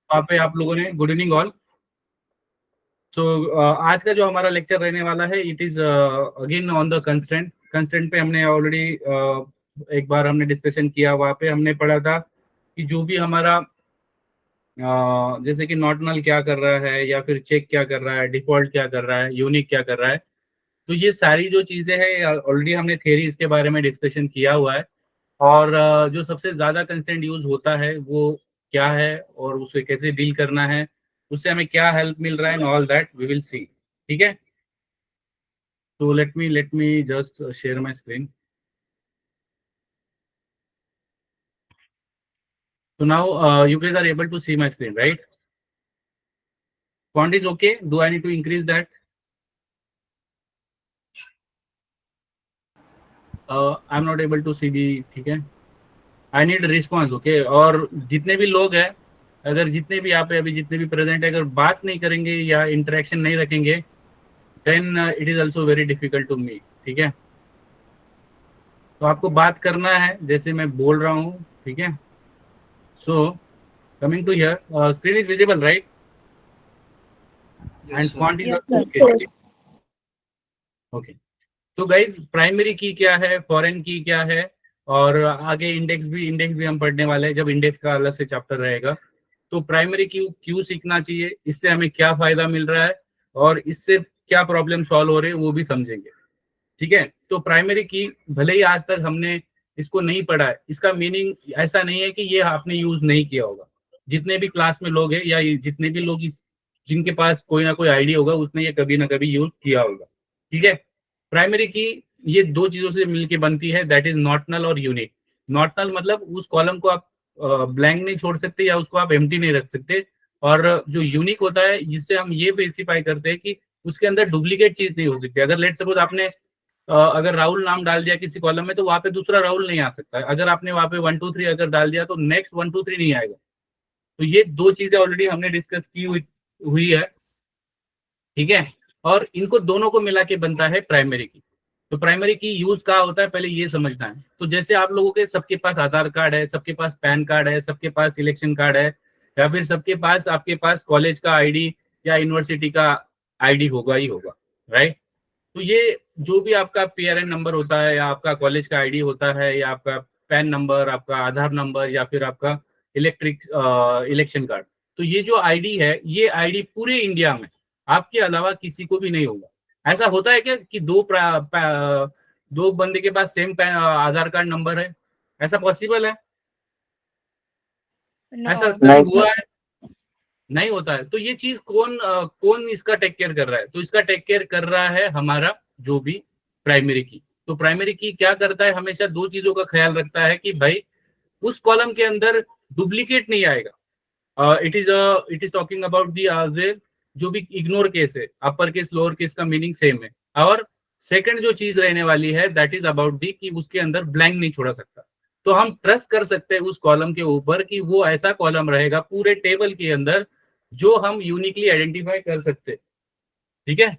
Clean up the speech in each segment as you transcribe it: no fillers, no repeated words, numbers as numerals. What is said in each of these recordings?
वहाँ पे आप लोगों ने गुड इवनिंग ऑल। सो आज का जो हमारा लेक्चर रहने वाला है it is again on the constraint. Constraint पे हमने ऑलरेडी एक बार हमने डिस्कशन किया, वहाँ पे हमने पढ़ा था कि जो भी हमारा जैसे कि नॉट नल क्या कर रहा है या फिर चेक क्या कर रहा है, डिफॉल्ट क्या कर रहा है, यूनिक क्या कर रहा है। तो ये सारी जो चीजें हैं ऑलरेडी हमने थ्योरी इसके बारे में डिस्कशन किया हुआ है। और जो सबसे ज्यादा कंस्ट्रेंट यूज होता है वो क्या है और उसे कैसे डील करना है, उससे हमें क्या हेल्प मिल रहा है, and all that we will see. ठीक है, तो let me just share my screen. So now you guys are able to see my screen, right? Font is okay. Do I need to increase that? I'm not able to see the, ठीक है, I need response. Okay, और जितने भी लोग हैं, अगर जितने भी यहाँ पे अभी जितने भी प्रेजेंट है, अगर बात नहीं करेंगे या इंटरेक्शन नहीं रखेंगे, then it is also very difficult to me. ठीक है, तो आपको बात करना है जैसे मैं बोल रहा हूँ। ठीक है, so coming to here, screen is visible right, Yes, and sir. Font is Yes, sir. Okay. Okay, तो गाइज प्राइमरी की क्या है, फॉरेन की क्या है, और आगे इंडेक्स भी हम पढ़ने वाले हैं जब इंडेक्स का अलग से चैप्टर रहेगा। तो प्राइमरी की क्यों सीखना चाहिए, इससे हमें क्या फायदा मिल रहा है, और इससे क्या प्रॉब्लम सॉल्व हो रहे हैं वो भी समझेंगे। ठीक है, तो प्राइमरी की भले ही आज तक हमने इसको नहीं पढ़ा है, इसका मीनिंग ऐसा नहीं है कि ये आपने यूज नहीं किया होगा। जितने भी क्लास में लोग हैं या जितने भी लोग जिनके पास कोई ना कोई आईडी होगा, उसने ये कभी ना कभी यूज किया होगा। ठीक है, प्राइमरी की ये दो चीजों से मिलके बनती है, दैट इज नॉट नल और यूनिक। नॉट नल मतलब उस कॉलम को आप ब्लैंक नहीं छोड़ सकते या उसको आप एम्प्टी नहीं रख सकते। और जो यूनिक होता है, जिससे हम ये स्पेसिफाई करते हैं कि उसके अंदर डुप्लीकेट चीज नहीं हो सकती। अगर लेट सपोज आपने अगर राहुल नाम डाल दिया किसी कॉलम में, तो वहां पे दूसरा राहुल नहीं आ सकता है। अगर आपने वहां पे 1 2 3 अगर डाल दिया तो नेक्स्ट 1 2 3 नहीं आएगा। तो ये दो चीजें ऑलरेडी हमने डिस्कस की हुई है। ठीक है, और इनको दोनों को मिला के बनता है प्राइमरी की। तो प्राइमरी की यूज क्या होता है पहले ये समझना है। तो जैसे आप लोगों के सबके पास आधार कार्ड है, सबके पास पैन कार्ड है, सबके पास इलेक्शन कार्ड है, या फिर सबके पास आपके पास कॉलेज का आईडी या यूनिवर्सिटी का आईडी होगा ही होगा, राइट। तो ये जो भी आपका पीआरएन नंबर होता है या आपका कॉलेज का आईडी होता है या आपका पैन नंबर, आपका आधार नंबर, या फिर आपका इलेक्शन कार्ड, तो ये जो आईडी है, ये आईडी पूरे इंडिया में आपके अलावा किसी को भी नहीं होगा। ऐसा होता है क्या कि दो बंदे के पास सेम आधार कार्ड नंबर है? ऐसा पॉसिबल है? ऐसा No. कभी हुआ है? नहीं होता है। तो ये चीज कौन इसका टेक केयर कर रहा है? तो इसका टेक केयर कर रहा है हमारा जो भी प्राइमरी की। तो प्राइमरी की क्या करता है, हमेशा दो चीजों का ख्याल रखता है कि भाई उस कॉलम के अंदर डुप्लीकेट नहीं आएगा। It is talking about the जो भी इग्नोर केस है, अपर केस लोअर केस का मीनिंग सेम है। और सेकंड जो चीज रहने वाली है दैट इज अबाउट दी कि उसके अंदर ब्लैंक नहीं छोड़ा सकता। तो हम ट्रस्ट कर सकते हैं उस कॉलम के ऊपर कि वो ऐसा कॉलम रहेगा पूरे टेबल के अंदर जो हम यूनिकली आइडेंटिफाई कर सकते हैं। ठीक है,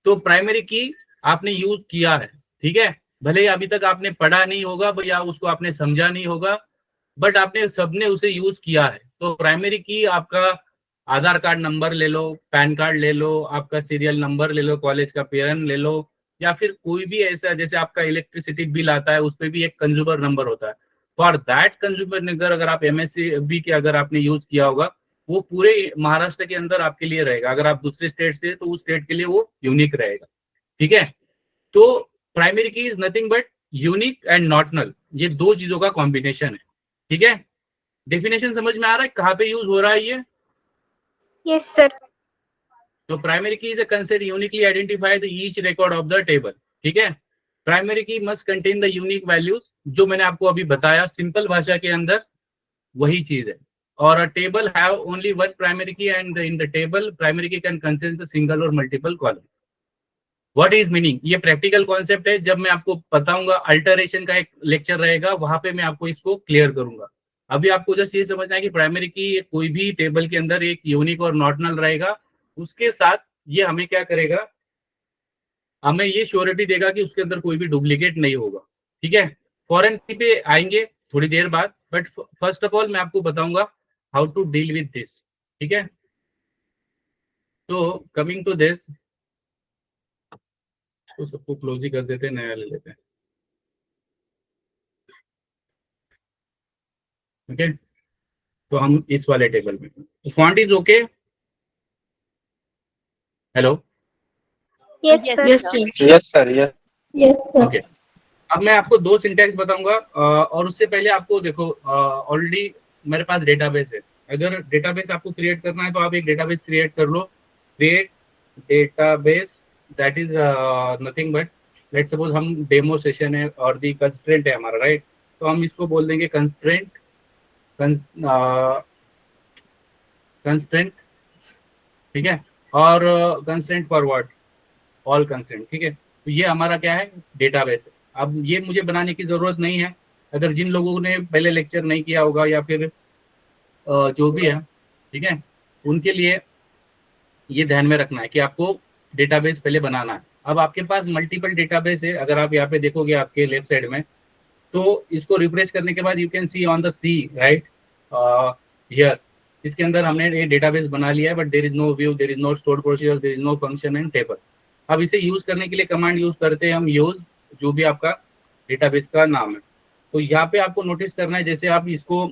तो प्राइमरी की आपने यूज किया है। ठीक है, भले ही अभी तक आपने पढ़ा नहीं होगा या उसको आपने समझा नहीं होगा, बट आपने सबने उसे यूज किया है। तो प्राइमरी की आपका आधार कार्ड नंबर ले लो, पैन कार्ड ले लो, आपका सीरियल नंबर ले लो, कॉलेज का पेरेंट ले लो, या फिर कोई भी ऐसा, जैसे आपका इलेक्ट्रिसिटी बिल आता है उस पर भी एक कंज्यूमर नंबर होता है। फॉर दैट कंज्यूमर नंबर अगर आप एमएससी बी के अगर आपने यूज किया होगा, वो पूरे महाराष्ट्र के अंदर आपके लिए रहेगा। अगर आप दूसरे स्टेट से, तो उस स्टेट के लिए वो यूनिक रहेगा। ठीक है, तो primary key is nothing but unique and not null, ये दो चीजों का कॉम्बिनेशन है। ठीक है, डेफिनेशन समझ में आ रहा है कहाँ पे यूज हो रहा है ये? Yes, sir. तो primary key is a concept uniquely identify the each record of the table. ठीक है, प्राइमरी की must contain the unique values, जो मैंने आपको अभी बताया सिंपल भाषा के अंदर वही चीज है। और a table have only one primary key, and in the table primary key can consist single और multiple column. What is meaning, ये प्रैक्टिकल कॉन्सेप्ट है। जब मैं आपको बताऊंगा, अल्टरेशन का एक लेक्चर रहेगा, वहां पे मैं आपको इसको क्लियर करूंगा। अभी आपको जस्ट ये समझना है कि प्राइमरी की कोई भी टेबल के अंदर एक यूनिक और नॉट नल रहेगा। उसके साथ ये हमें क्या करेगा, हमें ये श्योरिटी देगा कि उसके अंदर कोई भी डुप्लीकेट नहीं होगा। ठीक है, फॉरेन की पे आएंगे थोड़ी देर बाद, बट फर्स्ट ऑफ ऑल मैं आपको बताऊंगा how to deal with this, ठीक है। तो कमिंग टू दिस, तो सबको क्लोज ही कर देते हैं, नया ले लेते हैं, ओके। तो हम इस वाले टेबल में, font is okay, hello, Yes, sir. Yes, sir. Yes, sir. Yes. Yes, sir. Okay. अब मैं आपको दो सिंटैक्स बताऊंगा, और उससे पहले आपको देखो, ऑलरेडी मेरे पास डेटाबेस है। अगर डेटाबेस आपको क्रिएट करना है तो आप एक डेटाबेस क्रिएट कर लो, create database, that is nothing but, let suppose हम डेमो सेशन है और दी कंस्ट्रेंट है हमारा, राइट। तो हम इसको बोल देंगे कंस्ट्रेंट, कंस्ट्रेंट, ठीक है। और कंस्ट्रेंट फॉरवर्ड ऑल कंस्ट्रेंट, ठीक है। तो ये हमारा क्या है, डेटाबेस है। अब ये मुझे बनाने की जरूरत नहीं है, अगर जिन लोगों ने पहले लेक्चर नहीं किया होगा या फिर जो भी है, ठीक है, उनके लिए ये ध्यान में रखना है कि आपको डेटाबेस पहले बनाना है। अब आपके पास मल्टीपल डेटाबेस है, अगर आप यहाँ पे देखोगे आपके लेफ्ट साइड में, तो इसको रिफ्रेश करने के बाद you can see on the C, right here, इसके अंदर हमने ये डेटाबेस बना लिया है, but there is no view, there is no stored procedure, there is no function and table. अब इसे यूज करने के लिए कमांड यूज करते हैं हम, यूज जो भी आपका डेटाबेस का नाम है। तो यहाँ पे आपको नोटिस करना है, जैसे आप इसको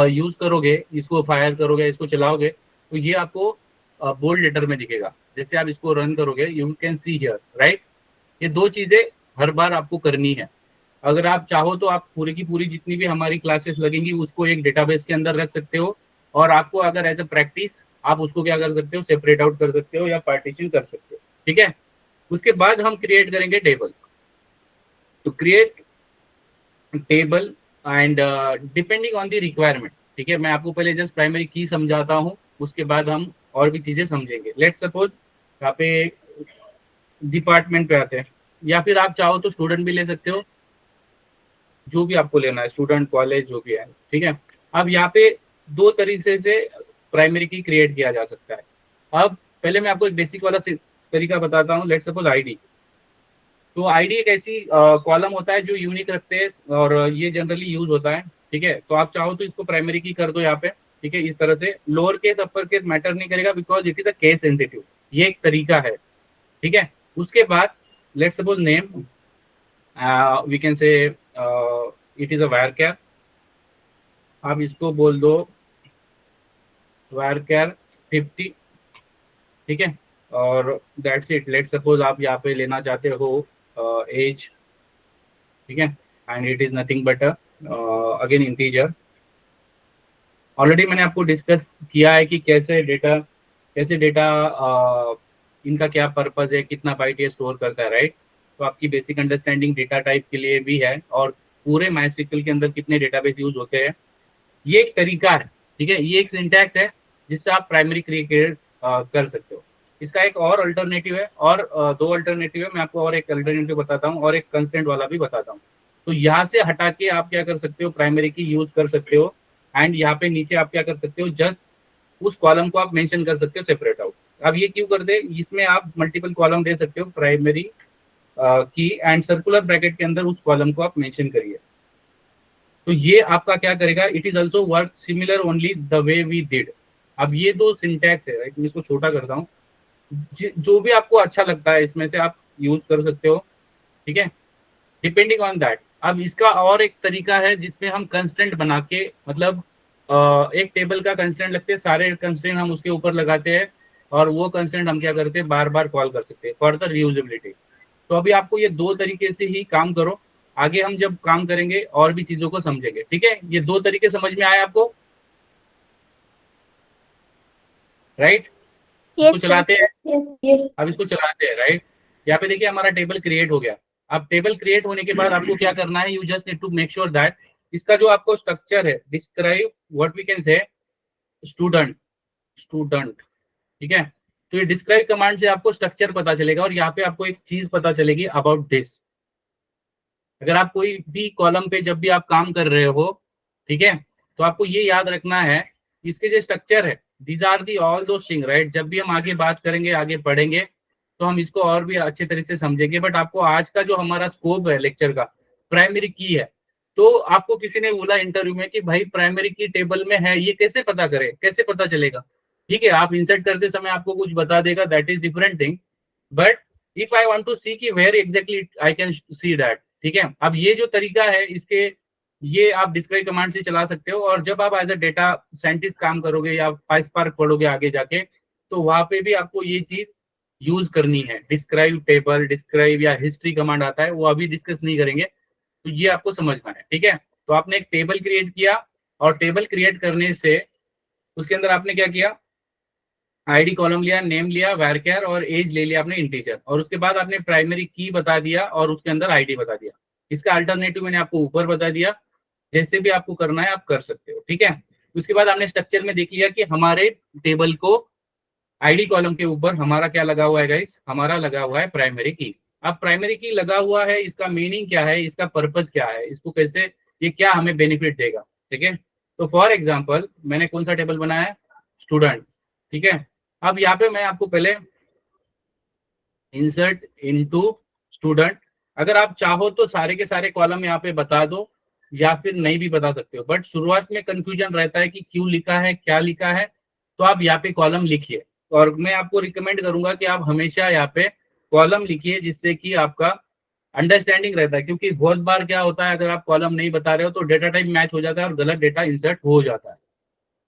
यूज करोगे, इसको फायर करोगे, इसको चलाओगे, तो ये आपको बोल्ड लेटर में दिखेगा। जैसे आप इसको रन करोगे, you can see here, right. ये दो चीजें हर बार आपको करनी है। अगर आप चाहो तो आप पूरी की पूरी जितनी भी हमारी क्लासेस लगेंगी उसको एक डेटाबेस के अंदर रख सकते हो, और आपको अगर एज अ प्रैक्टिस आप उसको क्या कर सकते हो, सेपरेट आउट कर सकते हो या पार्टीशन कर सकते हो, ठीक है। उसके बाद हम क्रिएट करेंगे टेबल। तो create table and depending on the requirement, ठीक है। मैं आपको पहले जस्ट प्राइमरी की समझाता हूँ, उसके बाद हम और भी चीजें समझेंगे। लेट सपोज यहाँ पे डिपार्टमेंट पे आते हैं, या फिर आप चाहो तो स्टूडेंट भी ले सकते हो, जो भी आपको लेना है, स्टूडेंट, कॉलेज, जो भी है, ठीक है। अब यहाँ पे दो तरीके से प्राइमरी की क्रिएट किया जा सकता है। अब पहले मैं आपको एक बेसिक वाला तरीका बताता हूँ। लेट सपोज आईडी, तो आईडी एक ऐसी कॉलम होता है जो यूनिक रखते हैं, और ये जनरली यूज होता है, ठीक है। तो आप चाहो तो इसको प्राइमरी की कर दो यहाँ पे, ठीक है। इस तरह से lower case upper case matter नहीं करेगा, because it is a case sensitive, ये एक तरीका है, ठीक है। उसके बाद let suppose name, we can say it is a varchar, आप इसको बोल दो varchar 50, ठीक है। और दैट्स इट। लेट सपोज आप यहाँ पे लेना चाहते हो एज, ठीक है, and it is nothing but again integer. Already मैंने आपको डिस्कस किया है कि कैसे डेटा इनका क्या पर्पज है, कितना बाइट ये स्टोर करता है, राइट। तो आपकी बेसिक अंडरस्टैंडिंग डेटा टाइप के लिए भी है, और पूरे MySQL के अंदर कितने डेटाबेस यूज होते हैं, ये एक तरीका है, ठीक है। ये एक सिंटैक्स है जिससे आप प्राइमरी क्रिएट कर सकते हो। इसका एक और अल्टरनेटिव है, और दो अल्टरनेटिव है, मैं आपको और एक अल्टरनेटिव बताता हूँ, और एक कंस्टेंट वाला भी बताता हूँ। तो यहाँ से हटा के आप क्या कर सकते हो, प्राइमरी की यूज कर सकते हो, एंड यहाँ पे नीचे आप क्या कर सकते हो, जस्ट उस कॉलम को आप मेंशन कर सकते हो सेपरेट आउट। अब ये क्यों कर दे, इसमें आप मल्टीपल कॉलम दे सकते हो primary key, and circular bracket के अंदर उस कॉलम को आप मेंशन करिए। तो ये आपका क्या करेगा, it is also work similar only the way we did. अब ये दो सिंटैक्स है, राइट। मैं इसको छोटा करता हूँ, जो भी आपको अच्छा लगता है इसमें से आप यूज कर सकते हो, ठीक है, डिपेंडिंग ऑन दैट। अब इसका और एक तरीका है जिसमें हम कंस्टेंट बना के, मतलब एक टेबल का कंस्टेंट लगते हैं, सारे कंस्टेंट हम उसके ऊपर लगाते हैं, और वो कंस्टेंट हम क्या करते हैं, बार बार कॉल कर सकते हैं फॉर द रियूजेबिलिटी। तो अभी आपको ये दो तरीके से ही काम करो, आगे हम जब काम करेंगे और भी चीजों को समझेंगे, ठीक है। ये दो तरीके समझ में आए आपको, राइट। Yes, इसको sir. चलाते हैं, Yes, yes. अब इसको चलाते हैं, राइट। यहाँ पे देखिए हमारा टेबल क्रिएट हो गया। अब टेबल क्रिएट होने के बाद आपको क्या करना है, you just need to make sure that इसका जो आपको स्ट्रक्चर है, describe what we can say student, ठीक है। तो ये डिस्क्राइब कमांड से आपको स्ट्रक्चर पता चलेगा, और यहाँ पे आपको एक चीज पता चलेगी अबाउट दिस। अगर आप कोई भी कॉलम पे जब भी आप काम कर रहे हो, ठीक है, तो आपको ये याद रखना है, इसके जो स्ट्रक्चर है, दीज आर दी ऑल दो थिंग, राइट। जब भी हम आगे बात करेंगे, आगे पढ़ेंगे, तो हम इसको और भी अच्छे तरीके से समझेंगे। बट आपको आज का जो हमारा स्कोप है लेक्चर का, प्राइमरी की है, तो आपको किसी ने बोला इंटरव्यू में कि भाई प्राइमरी की टेबल में है, ये कैसे पता करें, कैसे पता चलेगा? ठीक है, आप इंसर्ट करते समय आपको कुछ बता देगा, that is different thing, but if I want to see कि where exactly I can see that. ठीक है, अब ये जो तरीका है इसके, ये आप डिस्क्राइब कमांड से चला सकते हो, और जब आप एज अ डेटा साइंटिस्ट काम करोगे या पाइस्पार्क पढ़ोगे आगे जाके, तो वहां पे भी आपको ये चीज यूज करनी है। डिस्क्राइब टेबल, डिस्क्राइब या हिस्ट्री कमांड आता है, वो अभी डिस्कस नहीं करेंगे, तो ये आपको समझना है। ठीक है, तो आपने एक टेबल क्रिएट किया, और टेबल क्रिएट करने से उसके अंदर आपने क्या किया, आईडी कॉलम लिया, नेम लिया, वैरकेर और एज ले लिया आपने इंटीजर, और उसके बाद आपने प्राइमरी की बता दिया और उसके अंदर आईडी बता दिया। इसका अल्टरनेटिव मैंने आपको ऊपर बता दिया, जैसे भी आपको करना है आप कर सकते हो। ठीक है, उसके बाद हमने स्ट्रक्चर में देख लिया कि हमारे टेबल को आईडी कॉलम के ऊपर हमारा क्या लगा हुआ है गाइस, हमारा लगा हुआ है प्राइमरी की। अब प्राइमरी की लगा हुआ है, इसका मीनिंग क्या है, इसका पर्पज क्या है, इसको कैसे, ये क्या हमें बेनिफिट देगा। ठीक है, तो फॉर एग्जांपल मैंने कौन सा टेबल बनाया है, स्टूडेंट। ठीक है, अब यहाँ पे मैं आपको पहले इंसर्ट इनटू स्टूडेंट, अगर आप चाहो तो सारे के सारे कॉलम यहाँ पे बता दो, या फिर नहीं भी बता सकते हो, बट शुरुआत में कंफ्यूजन रहता है कि क्यों लिखा है, क्या लिखा है, तो आप यहाँ पे कॉलम लिखिए। और मैं आपको रिकमेंड करूंगा कि आप हमेशा यहाँ पे कॉलम लिखिए, जिससे कि आपका अंडरस्टैंडिंग रहता है, क्योंकि बहुत बार क्या होता है, अगर आप कॉलम नहीं बता रहे हो तो डेटा टाइप मैच हो जाता है और गलत डेटा इंसर्ट हो जाता है।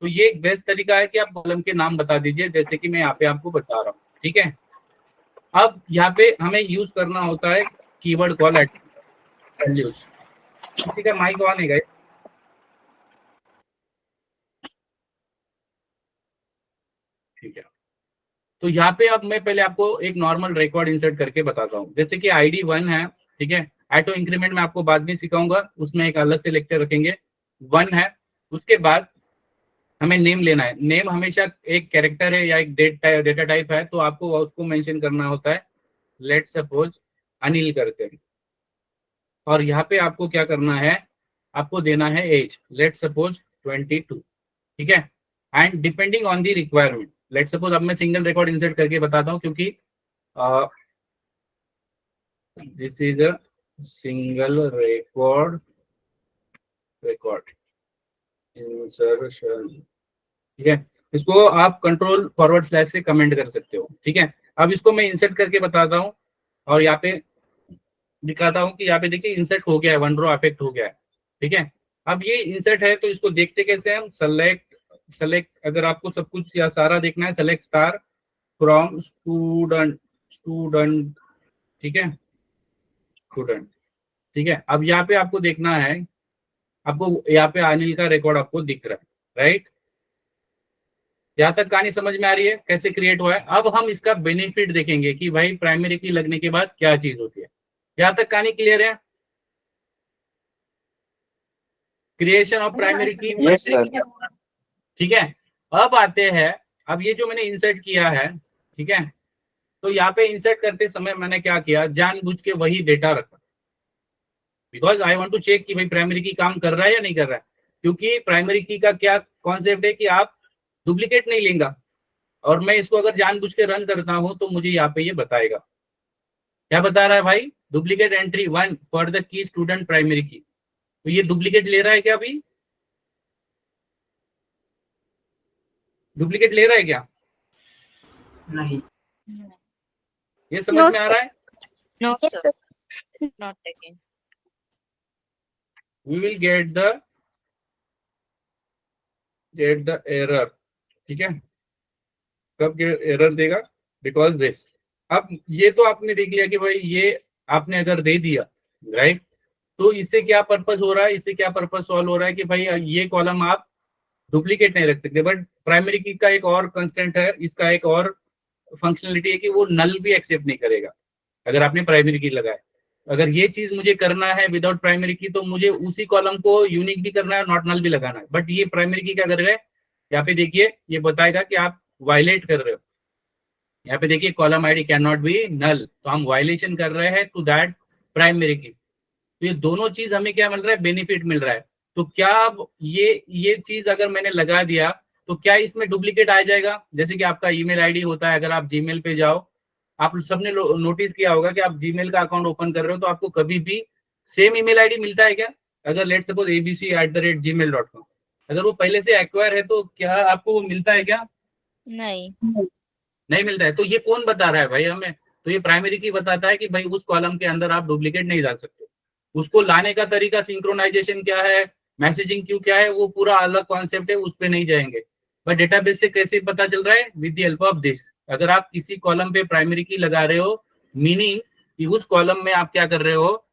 तो ये एक बेस्ट तरीका है कि आप कॉलम के नाम बता दीजिए, जैसे कि मैं यहाँ पे आपको बता रहा हूँ। ठीक है, अब यहाँ पे हमें यूज करना होता है कीवर्ड कॉल वैल्यूज। किसी का माइक ऑन है गाइस? ठीक है, तो यहाँ पे अब मैं पहले आपको एक नॉर्मल रिकॉर्ड इंसर्ट करके बताता हूँ, जैसे कि आईडी 1 है। ठीक है, ऑटो इंक्रीमेंट में आपको बाद में सिखाऊंगा, उसमें एक अलग से लेक्चर रखेंगे। 1 है, उसके बाद हमें नेम लेना है। नेम हमेशा एक कैरेक्टर है या एक डेटा टाइप है, तो आपको उसको मेंशन करना होता है। लेट सपोज अनिल करते हैं, और यहाँ पे आपको क्या करना है, आपको देना है एज, लेट सपोज 22। ठीक है, and depending on the requirement, let suppose अब मैं सिंगल रिकॉर्ड इंसर्ट करके बताता हूँ, क्योंकि this is a single record insertion. ठीक है, इसको आप कंट्रोल फॉरवर्ड स्लैश से कमेंट कर सकते हो। ठीक है, अब इसको मैं इंसर्ट करके बताता हूँ, और यहाँ पे दिखाता हूँ कि यहाँ पे देखिए इंसर्ट हो गया है, 1 रो अफेक्ट हो गया है। ठीक है, अब ये इंसर्ट है, तो इसको देखते कैसे हम, सेलेक्ट अगर आपको सब कुछ या सारा देखना है, सेलेक्ट स्टार फ्रॉम स्टूडेंट। ठीक है, स्टूडेंट। ठीक है, अब यहाँ पे आपको देखना है, आपको यहाँ पे अनिल का रिकॉर्ड आपको दिख रहा है, राइट? यहाँ तक कहानी समझ में आ रही है कैसे क्रिएट हुआ है? अब हम इसका बेनिफिट देखेंगे कि भाई प्राइमरी की लगने के बाद क्या चीज होती है। यहाँ तक कहानी क्लियर है? क्रिएशन ऑफ प्राइमरी की। Yes sir. ठीक है, अब आते हैं, अब ये जो मैंने इंसर्ट किया है, ठीक है, तो यहाँ पे इंसर्ट करते समय मैंने क्या किया, जानबूझ के वही डेटा रखा, because I want to check कि भाई प्राइमरी की काम कर रहा है या नहीं कर रहा है। क्योंकि प्राइमरी की का क्या कॉन्सेप्ट है कि आप डुप्लीकेट नहीं लेंगे, और मैं इसको अगर जानबूझ के रन करता हूं तो मुझे यहाँ पे ये बताएगा, क्या बता रहा है भाई, duplicate entry 1 for the key student primary की। तो ये डुप्लीकेट ले रहा है क्या अभी? डुप्लीकेट ले रहा है क्या? नहीं। ये समझ में आ रहा है? No, Yes, sir. sir. Not taking. We will get the error। ठीक है, कब एरर देगा? Because this. अब ये तो आपने देख लिया कि भाई ये आपने अगर दे दिया, राइट, तो इससे क्या पर्पस हो रहा है, इससे क्या पर्पस सॉल्व हो रहा है कि भाई ये कॉलम आप डुप्लीकेट नहीं रख सकते। बट प्राइमरी की का एक और कंस्टेंट है, इसका एक और फंक्शनलिटी है कि वो नल भी एक्सेप्ट नहीं करेगा अगर आपने प्राइमरी की लगाए। अगर ये चीज मुझे करना है विदाउट प्राइमरी की, तो मुझे उसी कॉलम को यूनिक भी करना है, नॉट नल भी लगाना है। बट ये प्राइमरी की क्या कर रहा है, यहाँ पे देखिए ये बताएगा कि आप वायलेट कर रहे हो। यहाँ पे देखिए column ID can not be null, तो हम वायलेशन कर रहे हैं टू दैट प्राइमरी की। तो ये दोनों चीज हमें क्या मिल रहा है, बेनिफिट मिल रहा है। तो क्या अब ये चीज अगर मैंने लगा दिया तो क्या इसमें डुप्लीकेट आ जाएगा? जैसे कि आपका ईमेल आईडी होता है, अगर आप जीमेल पे जाओ, आप सबने नोटिस किया होगा कि आप जीमेल का अकाउंट ओपन कर रहे हो तो आपको कभी भी सेम ईमेल आईडी मिलता है क्या? अगर लेट सपोज abc@gmail.com, अगर वो पहले से एक्वायर है तो क्या आपको वो मिलता है क्या? नहीं। नहीं मिलता है। तो ये कौन बता रहा है भाई हमें? तो ये प्राइमरी की बताता है कि भाई उस कॉलम के अंदर आप डुप्लीकेट नहीं डाल सकते। उसको लाने का तरीका, सिंक्रोनाइजेशन क्या है, मैसेजिंग क्यों क्या है, वो पूरा अलग कॉन्सेप्ट है, उस पर नहीं जाएंगे। बट डेटाबेस से कैसे पता चल रहा है? With the help of this. अगर आप किसी कॉलम पे प्राइमरी की लगा रहे हो, मीनिंग कि उस कॉलम में आप क्या कर रहे हो,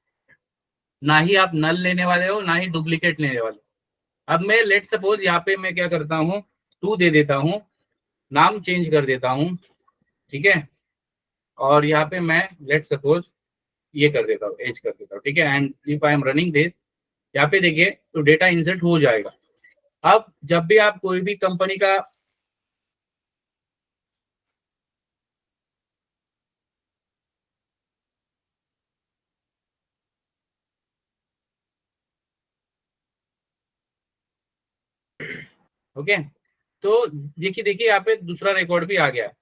ना ही आप नल लेने वाले हो, ना ही डुप्लीकेट लेने वाले हो। अब मैं लेट सपोज यहाँ पे मैं क्या करता हूँ, 2 दे देता हूँ, नाम चेंज कर देता हूँ, ठीक है, और यहाँ पे मैं लेट सपोज ये कर देता हूँ, एज कर देता हूँ, ठीक है। And if I am running this, यहाँ पे देखिए तो डेटा इंसर्ट हो जाएगा। अब जब भी आप कोई भी कंपनी का ओके, तो देखिए देखिए यहाँ पे दूसरा रिकॉर्ड भी आ गया है।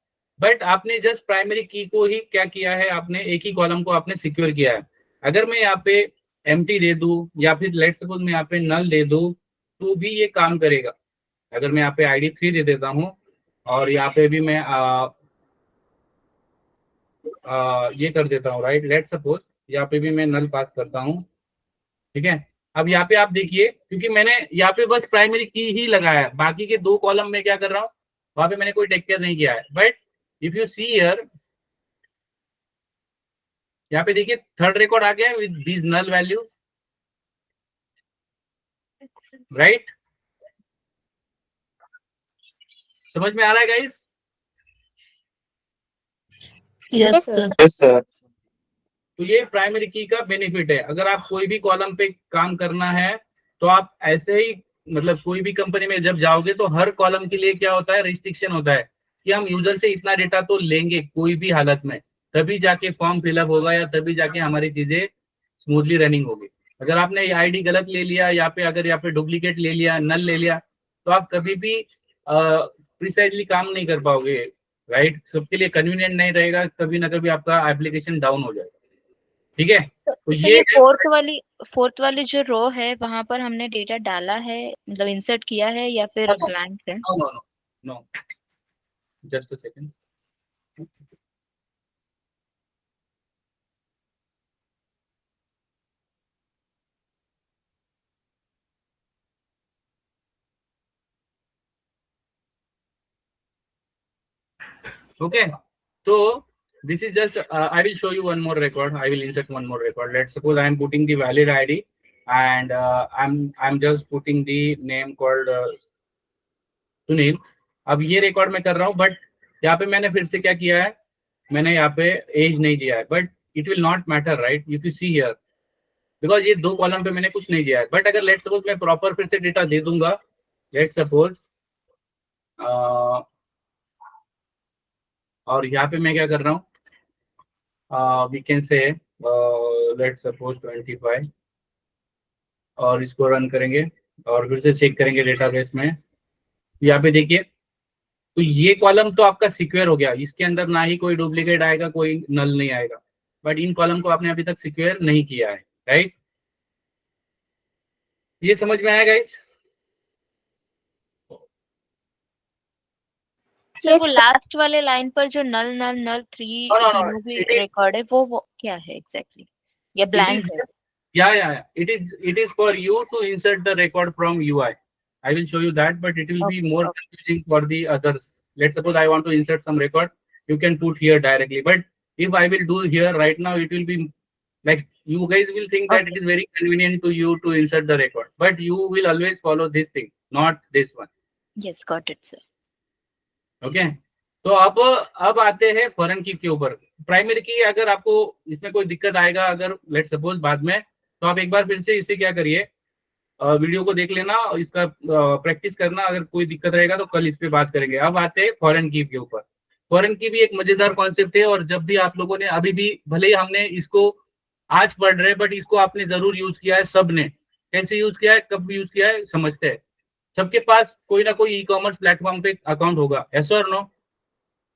बट आपने जस्ट प्राइमरी की को ही क्या किया है, आपने एक ही कॉलम को आपने सिक्योर किया है। अगर मैं यहाँ पे एम्प्टी दे दूं या फिर लेट सपोज मैं यहाँ पे नल दे दूं तो भी ये काम करेगा। अगर मैं यहाँ पे ID3 दे देता हूँ और यहाँ पे भी मैं ये कर देता हूँ, राइट, लेट सपोज यहाँ पे भी मैं नल पास करता हूँ, ठीक है। अब यहाँ पे आप देखिए, क्योंकि मैंने यहाँ पे बस प्राइमरी की ही लगाया है, बाकी के 2 कॉलम में क्या कर रहा हूँ, वहां पे मैंने कोई टेक केयर नहीं किया है। But if you see here, यहाँ पे देखिए थर्ड रिकॉर्ड आ गया with this null value, right. समझ में आ रहा है guys? Yes sir. Yes sir. तो ये प्राइमरी की का बेनिफिट है। अगर आप कोई भी कॉलम पे काम करना है तो आप ऐसे ही, मतलब कोई भी कंपनी में जब जाओगे तो हर कॉलम के लिए क्या होता है, रिस्ट्रिक्शन होता है कि हम यूजर से इतना डेटा तो लेंगे कोई भी हालत में, तभी जाके फॉर्म फिलअप होगा या तभी जाके हमारी चीजें स्मूथली रनिंग होगी। अगर आपने ये ID गलत ले लिया, या पे अगर यहाँ पे डुप्लीकेट ले लिया, नल ले लिया, तो आप कभी भी प्रिसाइजली काम नहीं कर पाओगे, राइट। सबके लिए कन्वीनियंट नहीं रहेगा, कभी ना कभी आपका एप्लीकेशन डाउन हो जाएगा, ठीक है। तो सर ये ये फोर्थ वाली जो रो है वहां पर हमने डेटा डाला है, मतलब इंसर्ट किया है या फिर ब्लैंक है? No no no no, just a second. Okay, so this is just I will show you one more record. I will insert one more record. Let's suppose I am putting the valid ID and I'm just putting the name called Sunil. अब ये record मैं कर रहा हूँ, but यहाँ पे मैंने फिर से क्या किया है, मैंने यहाँ पे एज नहीं दिया है, but it will not matter, right, if you see here, because ये 2 कॉलम पे मैंने कुछ नहीं दिया है। बट अगर लेट सपोज मैं प्रॉपर फिर से डेटा दे दूंगा, लेट सपोज और यहाँ पे मैं क्या कर रहा हूँ, we can say let suppose 25 और इसको रन करेंगे और फिर से चेक करेंगे डेटाबेस में। यहाँ पे देखिए, तो ये कॉलम तो आपका सिक्योर हो गया, इसके अंदर ना ही कोई डुप्लीकेट आएगा, कोई नल नहीं आएगा। बट इन कॉलम को आपने अभी तक सिक्योर नहीं किया है, राइट। ये समझ में आया गाइस? सर वो लास्ट वाले लाइन पर जो नल नल नल 3 No, no, no, तीनों भी it is- रिकॉर्ड है, वो क्या है एग्जैक्टली? या ब्लैंक है? Yeah. It is for you to insert the record from UI. I will show you that, but it will be more confusing for the others. Let's suppose I want to insert some record. You can put here directly. But if I will do here right now, it will be like you guys will think that it is very convenient to you to insert the record. But you will always follow this thing, not this one. Yes got it sir. Okay, तो अब आते हैं foreign की के ऊपर। Primary की अगर आपको इसमें कोई दिक्कत आएगा, अगर लेट सपोज बाद में, तो आप एक बार फिर से इसे क्या करिए, वीडियो को देख लेना, इसका प्रैक्टिस करना। अगर कोई दिक्कत रहेगा तो कल इस पे बात करेंगे। अब आते हैं फॉरेन की के ऊपर। फॉरेन की भी एक मजेदार कॉन्सेप्ट है, और जब भी आप लोगों ने अभी भी, भले ही हमने इसको आज पढ़ रहे, बट इसको आपने जरूर यूज किया है, सबने। कैसे यूज किया है, कब यूज किया है, समझते हैं। सबके पास कोई ना कोई ई-कॉमर्स प्लेटफॉर्म पे अकाउंट होगा, यस और नो?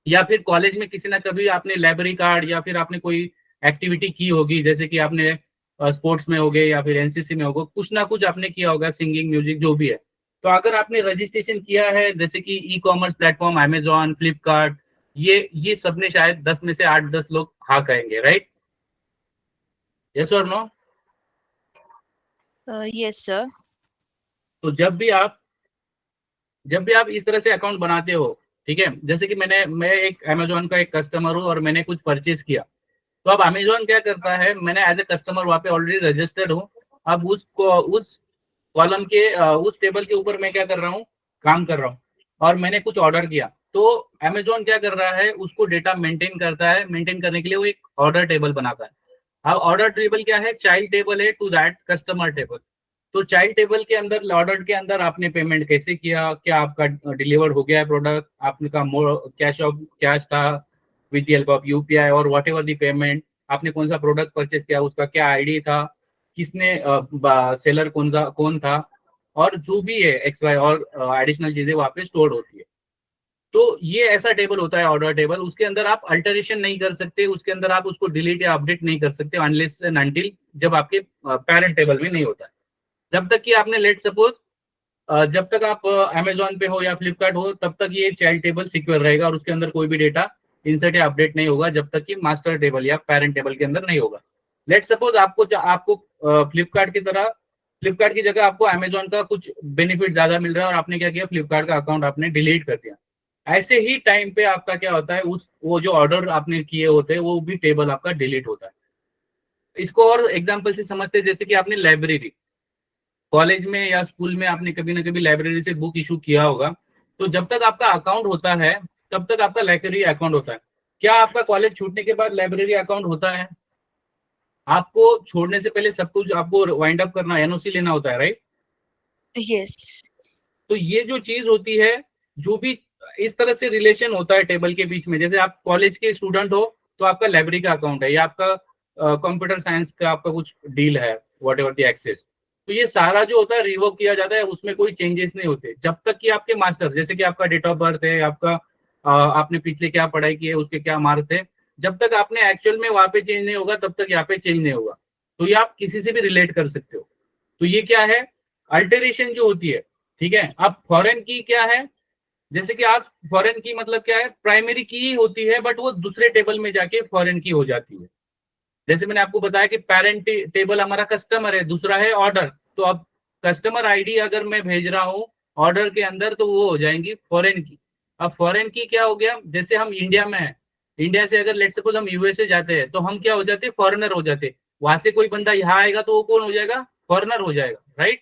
या फिर कॉलेज में किसी ना कभी आपने लाइब्रेरी कार्ड या फिर आपने कोई एक्टिविटी की होगी, जैसे कि आपने स्पोर्ट्स में हो गए या फिर एनसीसी में होगा, कुछ ना कुछ आपने किया होगा, सिंगिंग, म्यूजिक, जो भी है। तो अगर आपने रजिस्ट्रेशन किया है जैसे कि e commerce platform, Amazon, Flipkart, ये सब ने शायद 10 में से 8-10 लोग हाँ कहेंगे, राइट? यस और नो? Yes sir. तो जब भी आप इस तरह से अकाउंट बनाते हो, ठीक है, जैसे कि मैं एक अमेजॉन का एक कस्टमर हूँ और मैंने कुछ परचेज किया, तो अब अमेजॉन क्या करता है, मैंने एज ए कस्टमर वहाँ पे ऑलरेडी रजिस्टर्ड हूँ। अब उस कॉलम के उस टेबल के ऊपर मैं क्या कर रहा हूँ, काम कर रहा हूँ, और मैंने कुछ ऑर्डर किया, तो अमेजॉन क्या कर रहा है, उसको डेटा मेंटेन करता है। मेंटेन करने के लिए वो एक ऑर्डर टेबल बनाता है। अब ऑर्डर टेबल क्या है, चाइल्ड टेबल है टू दैट कस्टमर टेबल। तो चाइल्ड टेबल के अंदर, ऑर्डर के अंदर आपने पेमेंट कैसे किया, क्या आपका डिलीवर हो गया है प्रोडक्ट, आपका कैश था with the help of UPI और वॉट एवर दी पेमेंट, आपने कौन सा प्रोडक्ट परचेज किया, उसका क्या आईडी था, किसने सेलर कौन था, और जो भी है एक्स वाई और एडिशनल चीजें वहाँ पे स्टोर होती है। तो ये ऐसा टेबल होता है ऑर्डर टेबल, उसके अंदर आप अल्टरेशन नहीं कर सकते, उसके अंदर आप उसको डिलीट या अपडेट नहीं कर सकते अनलेस एंड अनटिल जब आपके पेरेंट टेबल में नहीं होता है। जब तक कि आपने लेट सपोज जब तक आप अमेजॉन पे हो या फ्लिपकार्ट हो, तब तक ये चाइल्ड टेबल सिक्योर रहेगा और उसके अंदर कोई भी डेटा इंसर्ट या अपडेट नहीं होगा जब तक कि मास्टर टेबल या पेरेंट टेबल के अंदर नहीं होगा। लेट सपोज आपको फ्लिपकार्ट की जगह आपको अमेजॉन का कुछ बेनिफिट ज्यादा मिल रहा है और आपने क्या किया, फ्लिपकार्ट का अकाउंट आपने डिलीट कर दिया। ऐसे ही टाइम पे आपका क्या होता है, वो जो ऑर्डर आपने किए होते हैं वो भी टेबल आपका डिलीट होता है। इसको और एग्जांपल से समझते हैं, जैसे कि आपने लाइब्रेरी, कॉलेज में या स्कूल में आपने कभी ना कभी लाइब्रेरी से बुक इशू किया होगा, तो जब तक आपका अकाउंट होता है तब तक आपका लाइब्रेरी अकाउंट होता है। क्या आपका कॉलेज छूटने के बाद लाइब्रेरी अकाउंट होता है? आपको छोड़ने से पहले सब कुछ आपको वाइंड अप करना, एनओसी लेना होता है, राइट? यस। तो ये जो चीज होती है, जो भी इस तरह से रिलेशन होता है टेबल के बीच में, जैसे आप कॉलेज के स्टूडेंट हो तो आपका लाइब्रेरी का अकाउंट है, या आपका कंप्यूटर साइंस का आपका कुछ डील है, वॉट एवर दी एक्सेस, तो ये सारा जो होता है रिवोक किया जाता है, उसमें कोई चेंजेस नहीं होते जब तक कि आपके मास्टर, जैसे कि आपका डेट ऑफ बर्थ है, आपका आपने पिछले क्या पढ़ाई की है, उसके क्या मार्क्स है, जब तक आपने एक्चुअल में वहां पे चेंज नहीं होगा तब तक यहाँ पे चेंज नहीं होगा। तो ये आप किसी से भी रिलेट कर सकते हो। तो ये क्या है, अल्टरेशन जो होती है, ठीक है। अब फॉरेन की क्या है, जैसे कि आप फॉरेन की मतलब क्या है, प्राइमरी की ही होती है बट वो दूसरे टेबल में जाके फॉरेन की हो जाती है। जैसे मैंने आपको बताया कि पेरेंट टेबल हमारा कस्टमर है, दूसरा है ऑर्डर। तो अब कस्टमर आईडी अगर मैं भेज रहा हूँ ऑर्डर के अंदर, तो वो हो जाएंगी फॉरेन की। अब फॉरेन की क्या हो गया, जैसे हम इंडिया में है, इंडिया से अगर लेट सपोज हम यूएसए जाते हैं तो हम क्या हो जाते हैं, फॉरेनर हो जाते। वहां से कोई बंदा यहाँ आएगा तो वो कौन हो जाएगा, फॉरेनर हो जाएगा, right?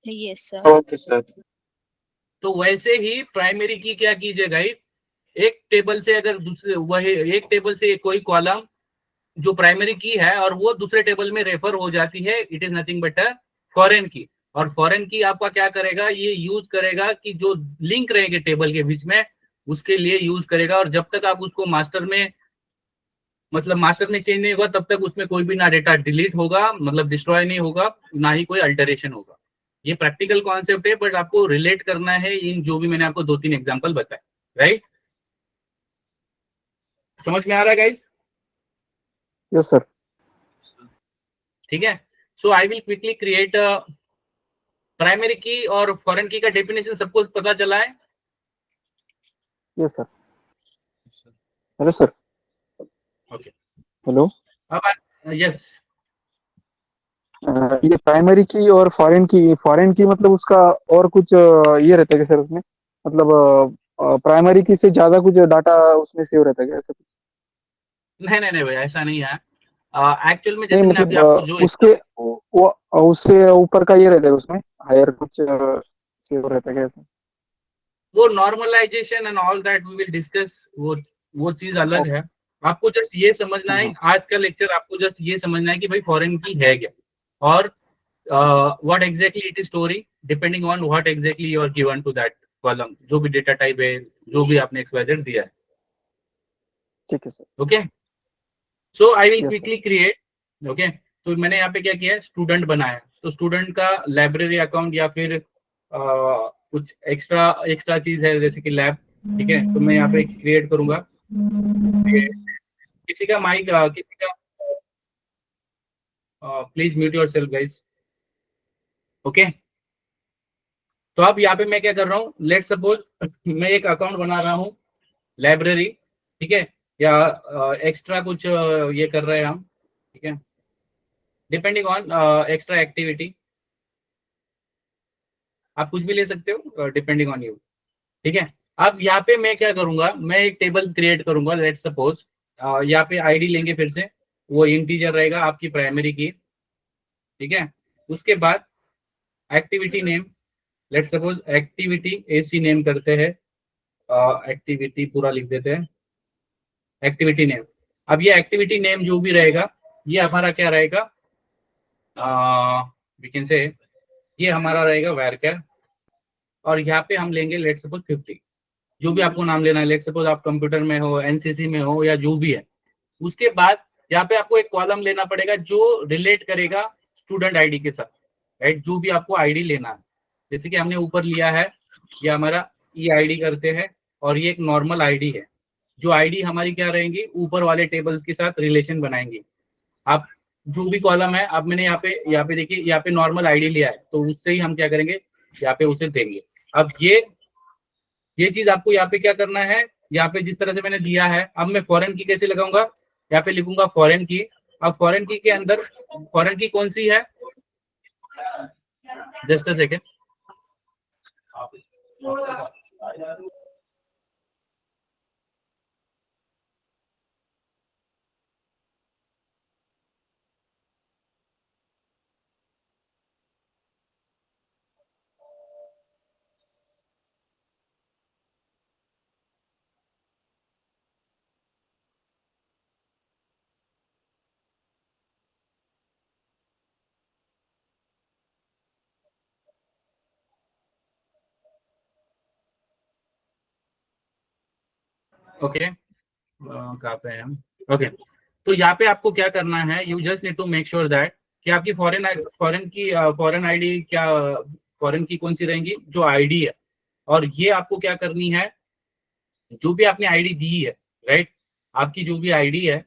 Yes sir. Okay sir. तो वैसे ही प्राइमरी की क्या कीजिए गाइस, एक टेबल से अगर दूसरे वही एक टेबल से कोई कॉलम जो प्राइमरी की है और वो दूसरे टेबल में रेफर हो जाती है, it is nothing but a foreign की। और फॉरेन की आपका क्या करेगा, ये यूज करेगा कि जो लिंक रहेंगे टेबल के बीच में उसके लिए यूज करेगा, और जब तक आप उसको मास्टर में चेंज नहीं होगा तब तक उसमें कोई भी ना डेटा डिलीट होगा, मतलब डिस्ट्रॉय नहीं होगा, ना ही कोई अल्टरेशन होगा। ये प्रैक्टिकल कॉन्सेप्ट है बट आपको रिलेट करना है इन जो भी मैंने आपको 2-3 एग्जांपल बताए, राइट? समझ में आ रहा है गाइस? Yes sir. ठीक है। So I will quickly create primary key और फॉरेन की का डेफिनेशन सबको पता चला है? Yes sir. Hello sir. Okay, hello. अब यस, ये प्राइमरी की और फॉरेन की मतलब उसका और कुछ ये रहता है क्या सर उसमें, मतलब प्राइमरी की से ज्यादा कुछ डाटा उसमें सेव रहता है क्या, ऐसा कुछ? नहीं भाई, ऐसा नहीं है। एक्चुअल में नहीं जैसे मैंने अभी मतलब आपको जो उसके वो उससे ऊपर का ये रहता है उसमें, हायर कुछ सेव रहता है क्या ऐसा? वो normalization and all that we will discuss, वो चीज अलग है। आपको जस्ट ये समझना है, आज का लेक्चर आपको जस्ट ये समझना है कि भाई फॉरेन की है क्या, और what exactly it is story, depending on what exactly you are given to that column, जो भी डेटा टाइप है, जो भी आपने एक्सवाइजेड दिया है। ठीक है sir. Okay, so I will yes quickly create. Okay, तो मैंने यहाँ पे क्या किया है, स्टूडेंट बनाया। तो स्टूडेंट का लाइब्रेरी अकाउंट या फिर कुछ एक्स्ट्रा चीज है जैसे कि लैब, ठीक है। तो मैं यहाँ पे क्रिएट करूंगा, किसी का माइक किसी का please mute your self guys. Okay, तो अब यहाँ पे मैं क्या कर रहा हूँ, लेट सपोज मैं एक अकाउंट बना रहा हूँ लाइब्रेरी, ठीक है, या एक्स्ट्रा कुछ ये कर रहे हैं हम, ठीक है, डिपेंडिंग ऑन एक्स्ट्रा एक्टिविटी, आप कुछ भी ले सकते हो डिपेंडिंग ऑन यू, ठीक है। अब यहाँ पे मैं क्या करूंगा, मैं एक टेबल क्रिएट करूंगा, लेट सपोज यहाँ पे आईडी लेंगे, फिर से वो इंटीजर रहेगा आपकी प्राइमरी की, ठीक है। उसके बाद activity name, let suppose activity AC name करते हैं, एक्टिविटी पूरा लिख देते हैं, एक्टिविटी नेम। अब ये एक्टिविटी नेम जो भी रहेगा ये हमारा क्या रहेगा, वी कैन से ये हमारा रहेगा varchar, और यहाँ पे हम लेंगे लेट सपोज 50, जो भी आपको नाम लेना है, लेट सपोज आप कंप्यूटर में हो, एनसीसी में हो, या जो भी है। उसके बाद यहाँ पे आपको एक कॉलम लेना पड़ेगा जो रिलेट करेगा स्टूडेंट आईडी के साथ, राइट, जो भी आपको आईडी लेना है। जैसे कि हमने ऊपर लिया है, ये हमारा ई आईडी करते हैं, और ये एक नॉर्मल आईडी है, जो आईडी हमारी क्या रहेंगी, ऊपर वाले टेबल्स के साथ रिलेशन बनाएंगी। आप जो भी कॉलम है, अब मैंने यहाँ पे देखिए, यहाँ पे नॉर्मल आईडी लिया है, तो उससे ही हम क्या करेंगे, यहाँ पे उसे देंगे। अब ये चीज आपको यहाँ पे क्या करना है, यहाँ पे जिस तरह से मैंने दिया है, अब मैं फॉरेन की कैसे लगाऊंगा, यहाँ पे लिखूंगा फॉरेन की। अब फॉरेन की के अंदर फॉरेन की कौन सी है, जस्ट अ सेकेंड, ओके, कहाँ पे हैं हम, ओके। तो यहाँ पे आपको क्या करना है, you just need to make sure that कि आपकी फॉरेन आईडी क्या, फॉरेन की कौन सी रहेंगी, जो आईडी है। और ये आपको क्या करनी है, जो भी आपने आईडी दी है, राइट, आपकी जो भी आईडी है,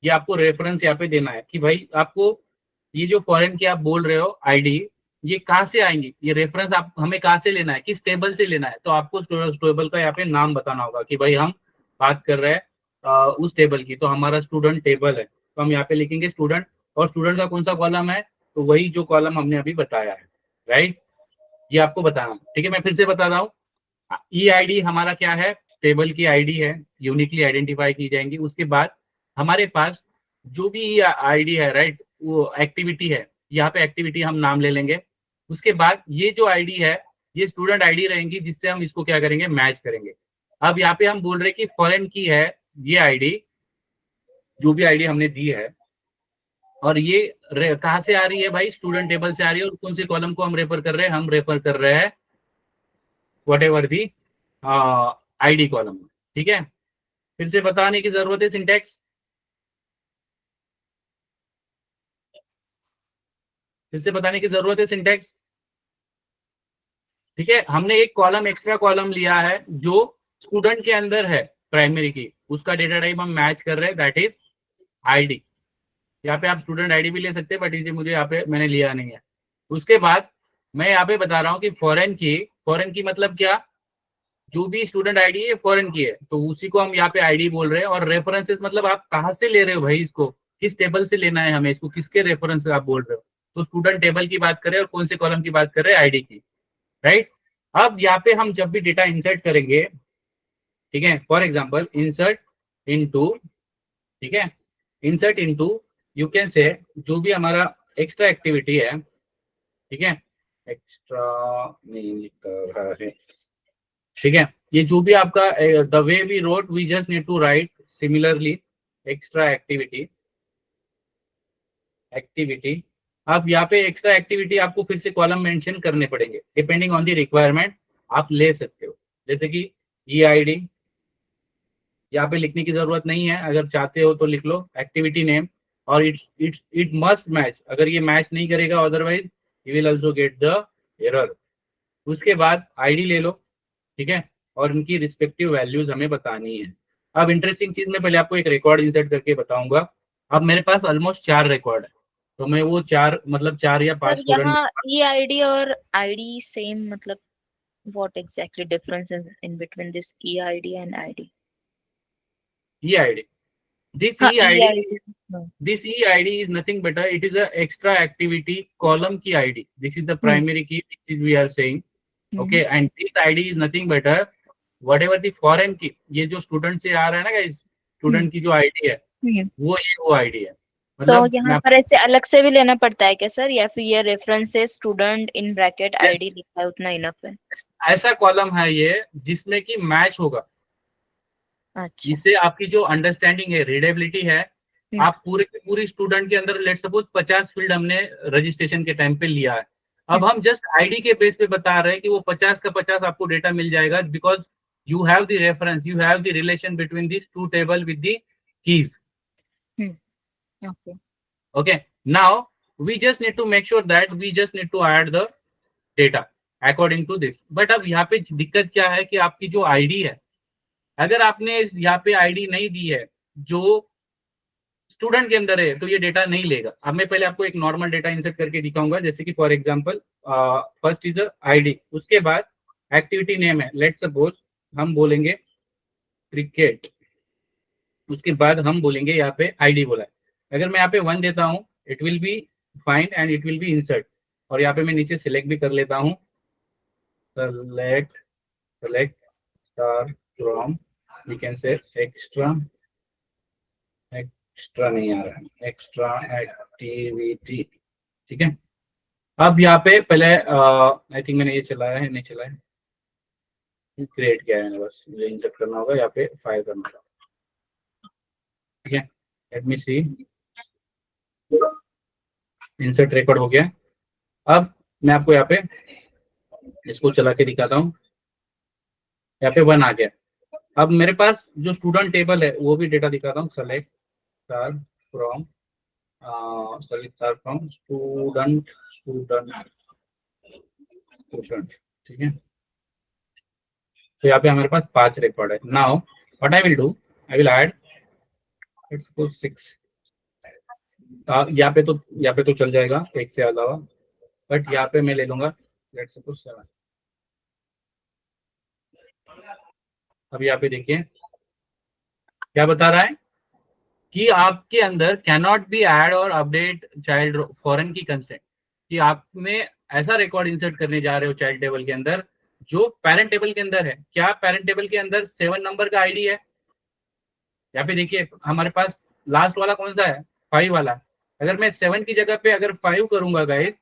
ये आपको रेफरेंस यहाँ पे देना है कि भाई आपको ये जो फॉरेन की आप बोल रहे हो आईडी, ये कहाँ से आएंगी, ये रेफरेंस आप हमें कहाँ से लेना है, किस टेबल से लेना है। तो आपको टेबल का यहाँ पे नाम बताना होगा कि भाई हम बात कर रहे हैं उस टेबल की, तो हमारा स्टूडेंट टेबल है, तो हम यहाँ पे लिखेंगे स्टूडेंट, और स्टूडेंट का कौन सा कॉलम है, तो वही जो कॉलम हमने अभी बताया है, राइट, ये आपको बताना, ठीक है। मैं फिर से बता रहा हूँ, ई आईडी हमारा क्या है, टेबल की आईडी है, यूनिकली आइडेंटिफाई की जाएंगी। उसके बाद हमारे पास जो भी आईडी है, राइट, वो एक्टिविटी है, यहाँ पे एक्टिविटी हम नाम ले लेंगे। उसके बाद ये जो आईडी है, ये स्टूडेंट आईडी रहेंगी, जिससे हम इसको क्या करेंगे, मैच करेंगे। अब यहाँ पे हम बोल रहे हैं कि फॉरेन की है ये आईडी, जो भी आईडी हमने दी है, और ये कहाँ से आ रही है भाई, स्टूडेंट टेबल से आ रही है। और कौन से कॉलम को हम रेफर कर रहे हैं, हम रेफर कर रहे हैं what ever the ID column, ठीक है। फिर से बताने की जरूरत है सिंटैक्स, फिर से बताने की जरूरत है सिंटैक्स, ठीक है। हमने एक कॉलम, एक्स्ट्रा कॉलम लिया है जो स्टूडेंट के अंदर है प्राइमरी की, उसका डेटा टाइप हम मैच कर रहे हैं, दैट इज आईडी। यहाँ पे आप स्टूडेंट आईडी भी ले सकते हैं, बट इसे मुझे यहाँ पे मैंने लिया नहीं है। उसके बाद मैं यहाँ पे बता रहा हूँ कि फॉरेन की मतलब क्या, जो भी स्टूडेंट आईडी है फॉरेन की है, तो उसी को हम यहाँ पे आईडी बोल रहे हैं। और रेफरेंसेस मतलब आप कहाँ से ले रहे हो भाई, इसको किस टेबल से लेना है हमें, इसको किसके रेफरेंस से आप बोल रहे हो, तो स्टूडेंट टेबल की बात करें और कौन से कॉलम की बात कर रहे हैं, आईडी की, राइट। अब यहाँ पे हम जब भी डेटा इंसर्ट करेंगे, ठीक है, फॉर एग्जाम्पल इंसर्ट इनटू, ठीक है, insert into, you can say जो भी हमारा एक्स्ट्रा एक्टिविटी है, ठीक है, एक्स्ट्रा नहीं लिख रहा है, ठीक है, ये जो भी आपका the way we wrote, we just need to write similarly extra activity. अब यहाँ पे एक्स्ट्रा एक्टिविटी आपको फिर से कॉलम मेंशन करने पड़ेंगे, डिपेंडिंग ऑन द रिक्वायरमेंट आप ले सकते हो। जैसे कि ई आईडी यहाँ पे लिखने की जरूरत नहीं है, अगर चाहते हो तो लिख लो एक्टिविटी नेम, और इट मस्ट मैच, अगर ये मैच नहीं करेगा otherwise you will also get the error. उसके बाद आईडी ले लो, ठीक है, और इनकी रिस्पेक्टिव वैल्यूज हमें बतानी है। अब इंटरेस्टिंग चीज में पहले आपको एक रिकॉर्ड इंसर्ट करके बताऊंगा। अब मेरे पास ऑलमोस्ट 4 रिकॉर्ड है, तो मैं वो 4 मतलब 4 या 5 सर स्टूडेंट। यहाँ EID और ID सेम, मतलब what exactly difference is in between this EID and ID? EID, this हाँ EID, EID, this EID is nothing but it is a extra activity column key ID. This is the primary key which is we are saying, okay, and this ID is nothing but whatever the foreign key, ये जो student से आ रहा है ना guys, student की जो ID है वो आईडी है। तो मतलब यहाँ पर ऐसे अलग से भी लेना पड़ता है क्या सर, या फिर ये रेफरेंस से स्टूडेंट इन ब्रैकेट ID लिखा है उतना इनफ है? ऐसा कॉलम है ये जिसमें कि मैच होगा, अच्छा, जिससे आपकी जो अंडरस्टैंडिंग है, रीडेबिलिटी है, आप पूरे की पूरी स्टूडेंट के अंदर लेट सपोज 50 फील्ड हमने रजिस्ट्रेशन के टाइम पे लिया है, अब हम जस्ट आईडी के बेस पे बता रहे हैं कि वो 50 का 50 आपको डेटा मिल जाएगा, because you have the reference, you have the relation between these two table with the keys. Okay, now we just need to make sure that we just need to add the data according to this. But अब यहाँ पे दिक्कत क्या है कि आपकी जो ID है, अगर आपने यहाँ पे आईडी नहीं दी है जो स्टूडेंट के अंदर है, तो ये डेटा नहीं लेगा। अब मैं पहले आपको एक नॉर्मल डेटा इंसर्ट करके दिखाऊंगा, जैसे कि for example first is ID, उसके बाद एक्टिविटी नेम है, लेट्स सपोज हम बोलेंगे क्रिकेट, उसके बाद हम बोलेंगे यहाँ पे आईडी बोला है। अगर मैं यहाँ पे 1 देता हूँ, it will be find and it will be insert, और यहाँ पे मैं नीचे सिलेक्ट भी कर लेता हूँ, select star from, we can say extra नहीं आ रहा है, एक्स्ट्रा एक्टिविटी, ठीक है। अब यहाँ पे पहले आई थिंक मैंने ये चलाया है, नहीं चलाया, क्रिएट किया है, बस मुझे इंसर्ट करना होगा, यहाँ पे फाइल करना होगा, ठीक है। लेट मी सी, इंसर्ट रिकॉर्ड हो गया। अब मैं आपको यहाँ पे इसको चला के दिखाता हूँ, यहाँ पे 1 आ गया। अब मेरे पास जो स्टूडेंट टेबल है वो भी डेटा दिखाता हूँ, सेलेक्ट स्टार फ्रॉम स्टूडेंट, ठीक है। तो यहाँ पे हमारे पास 5 रिकॉर्ड है। Now what I will do, I will add let's suppose 6, यहाँ पे तो चल जाएगा 1 से अलावा, बट यहाँ पे मैं ले लूंगा लेट्स सपोज 7। अब यहाँ पे देखिए क्या बता रहा है कि आपके अंदर कैन नॉट बी ऐड और अपडेट चाइल्ड फॉरेन की कंस्ट्रेंट, कि आपने ऐसा रिकॉर्ड इंसर्ट करने जा रहे हो चाइल्ड टेबल के अंदर जो पेरेंट टेबल के अंदर है। क्या पेरेंट टेबल के अंदर 7 नंबर का आईडी है? यहाँ पे देखिए हमारे पास लास्ट वाला कौन सा है, 5 वाला। अगर मैं 7 की जगह पे अगर 5 करूंगा guys,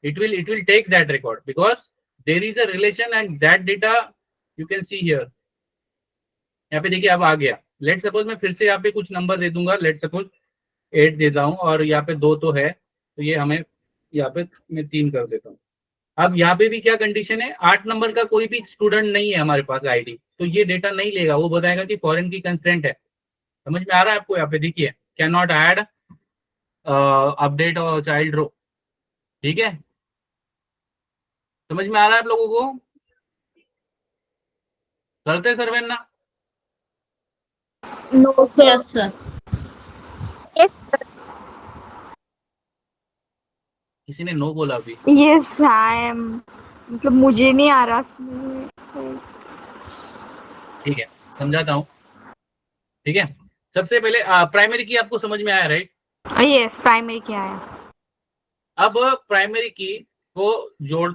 it will take that record because there is a relation and that data you can see here। यहाँ पे देखिए अब आ गया। लेट सपोज मैं फिर से यहाँ पे कुछ नंबर दे दूंगा, लेट सपोज 8 देता हूँ, और यहाँ पे 2 तो है, तो ये हमें यहाँ पे मैं 3 कर देता हूँ। अब यहाँ पे भी क्या कंडीशन है, 8 नंबर का कोई भी स्टूडेंट नहीं है हमारे पास आईडी, तो ये डेटा नहीं लेगा, वो बताएगा कि फॉरेन की कंस्ट्रेंट है। समझ में आ रहा है आपको? यहाँ पे देखिए कैन नॉट ऐड अपडेट और चाइल्ड रो, ठीक है। समझ में आ रहा है आप लोगों को? करते सर्वे ना? No, yes sir. yes, किसी ने नो बोला अभी? यस आई एम, मतलब मुझे नहीं आ रहा। ठीक है, समझाता हूँ, ठीक है। सबसे पहले प्राइमरी की आपको समझ में आया, राइट? यस, प्राइमरी क्या है? अब प्राइमरी की को जोड़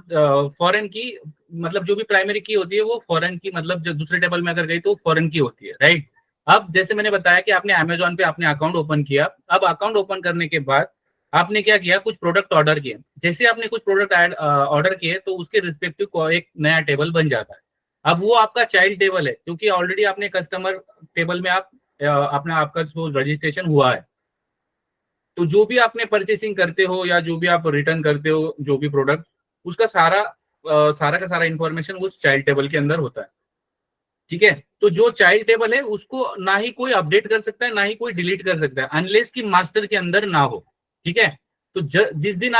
फॉरेन की, मतलब जो भी प्राइमरी की होती है वो फॉरेन की, मतलब जो दूसरे टेबल में अगर गई तो फॉरेन की होती है, राइट। अब जैसे मैंने बताया कि आपने अमेजोन पे आपने अकाउंट ओपन किया, अब अकाउंट ओपन करने के बाद आपने क्या किया, कुछ प्रोडक्ट ऑर्डर किए। जैसे आपने कुछ प्रोडक्ट ऑर्डर किए तो उसके रिस्पेक्टिव एक नया टेबल बन जाता है। अब वो आपका चाइल्ड टेबल है, क्योंकि ऑलरेडी आपने कस्टमर टेबल में अपना आपका जो रजिस्ट्रेशन हुआ है, तो जो भी आपने परचेसिंग करते हो या जो भी आप रिटर्न करते हो जो भी प्रोडक्ट, उसका सारा का सारा इंफॉर्मेशन उस चाइल्ड टेबल के अंदर होता है, ठीक है। तो जो चाइल्ड टेबल है उसको ना ही कोई अपडेट कर सकता है ना ही कोई डिलीट कर सकता है, अनलेस कि मास्टर के अंदर ना हो, ठीक है। तो जिस दिन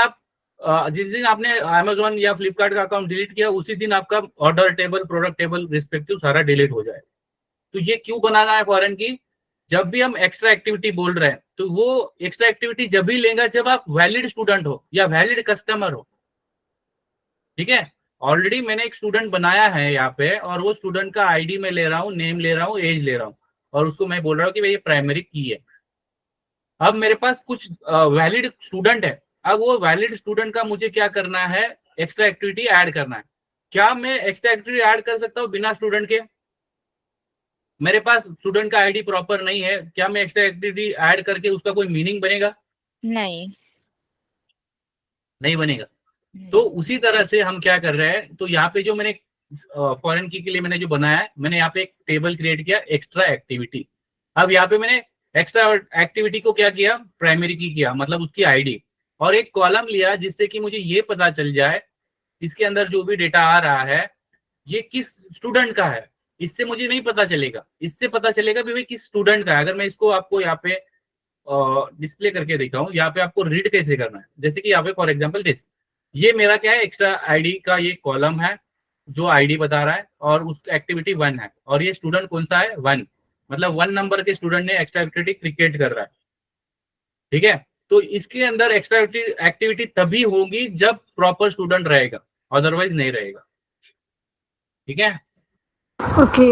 आपने अमेजोन या फ्लिपकार्ट का अकाउंट डिलीट किया, उसी दिन आपका order table, product table respective सारा डिलीट हो जाए, तो ये क्यों बनाना है फॉरेन की? जब भी हम एक्स्ट्रा एक्टिविटी बोल रहे हैं तो वो एक्स्ट्रा एक्टिविटी जब भी लेगा जब आप वैलिड स्टूडेंट हो या वैलिड कस्टमर हो। ठीक है, ऑलरेडी मैंने एक स्टूडेंट बनाया है यहाँ पे और वो स्टूडेंट का आईडी में ले रहा हूँ, नेम ले रहा हूँ, एज ले रहा हूँ और उसको मैं बोल रहा हूँ कि भाई ये प्राइमरी की है। अब मेरे पास कुछ वैलिड स्टूडेंट है, अब वो वैलिड स्टूडेंट का मुझे क्या करना है, एक्स्ट्रा एक्टिविटी ऐड करना है। क्या मैं एक्स्ट्रा एक्टिविटी ऐड कर सकता हूँ बिना स्टूडेंट के? मेरे पास स्टूडेंट का आईडी प्रॉपर नहीं है, क्या मैं एक्स्ट्रा एक्टिविटी ऐड करके उसका कोई मीनिंग बनेगा? नहीं नहीं बनेगा। तो उसी तरह से हम क्या कर रहे हैं, तो यहाँ पे जो मैंने फॉरेन की के लिए मैंने जो बनाया है, मैंने यहाँ पे एक टेबल क्रिएट किया एक्स्ट्रा एक्टिविटी। अब यहाँ पे मैंने एक्स्ट्रा एक्टिविटी को क्या किया, प्राइमरी की किया, मतलब उसकी आईडी, और एक कॉलम लिया जिससे कि मुझे ये पता चल जाए इसके अंदर जो भी डेटा आ रहा है ये किस स्टूडेंट का है। इससे मुझे नहीं पता चलेगा, इससे पता चलेगा भी भाई किस स्टूडेंट का है। अगर मैं इसको आपको यहाँ पे डिस्प्ले करके दिखाऊं, यहाँ पे आपको रीड कैसे करना है, जैसे कि यहाँ पे फॉर एग्जांपल दिस, ये मेरा क्या है, एक्स्ट्रा आईडी का ये कॉलम है जो आईडी बता रहा है और उस एक्टिविटी 1 है और ये स्टूडेंट कौन सा है, 1, मतलब 1 नंबर के स्टूडेंट ने एक्स्ट्रा एक्टिविटी क्रिकेट कर रहा है। ठीक है, तो इसके अंदर एक्स्ट्रा एक्टिविटी तभी होगी जब प्रॉपर स्टूडेंट रहेगा, अदरवाइज नहीं रहेगा। ठीक है, ओके।